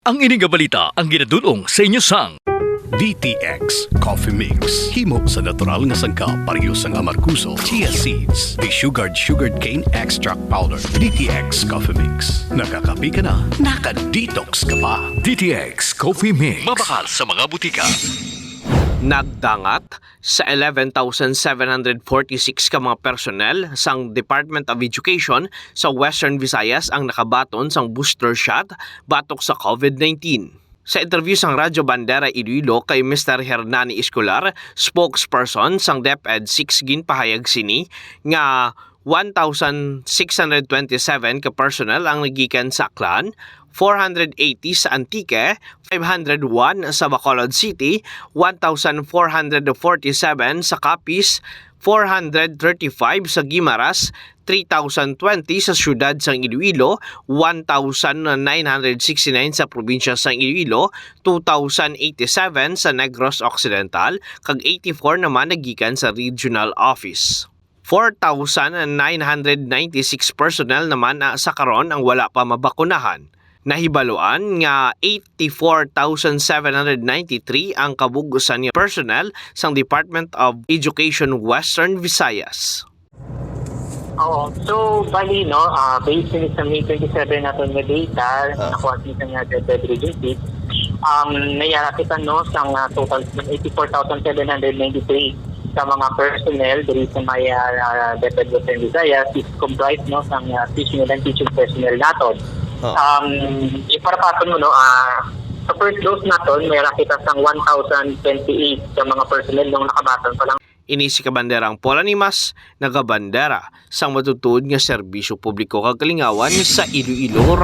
Ang ining nga balita ang ginadulong sa inyo sang DTX Coffee Mix. Himo sa natural nga sangka pareho sang amarkuso, chia seeds, sugared cane extract powder. DTX Coffee Mix. Nakakapi ka na, naka-detox ka pa. DTX Coffee Mix. Mabakal sa mga butika. Nagdangat sa 11,746 ka mga personnel sang Department of Education sa Western Visayas ang nakabaton sang booster shot batok sa COVID-19. Sa interview sang Radyo Bandera Iloilo kay Mr. Hernani Escolar, spokesperson sang DepEd 6 ginpahayag sini nga 1,627 ka personnel ang nagikan sa Aklan, 480 sa Antique, 501 sa Bacolod City, 1,447 sa Capiz, 435 sa Guimaras, 3,020 sa siyudad sang Iloilo, 1,969 sa probinsya sang Iloilo, 2,087 sa Negros Occidental, kag 84 naman nagikan sa regional office. 4,996 personnel naman sa karon ang wala pa mabakunahan. Nahibaluan nga 84,793 ang kabugusan niya personnel sang Department of Education Western Visayas. Oo. So, bali, no, based sa May 27 natin nga data, nakuha kita nga DepEd Region 6, nayarakitan, no, sang total 84,793 sa mga personnel diri sa may DepEd Western Visayas is comprised, no, sang teaching and teaching personnel naton. Iparapaton mo, no, sa first dose naton, may rakita sang 1,028 sa mga personnel nung nakabaton pa lang. Ini si kabanderang Polanimas nagabandera sang matutuod nga serbisyo publiko kag kalingawan sa Iloilo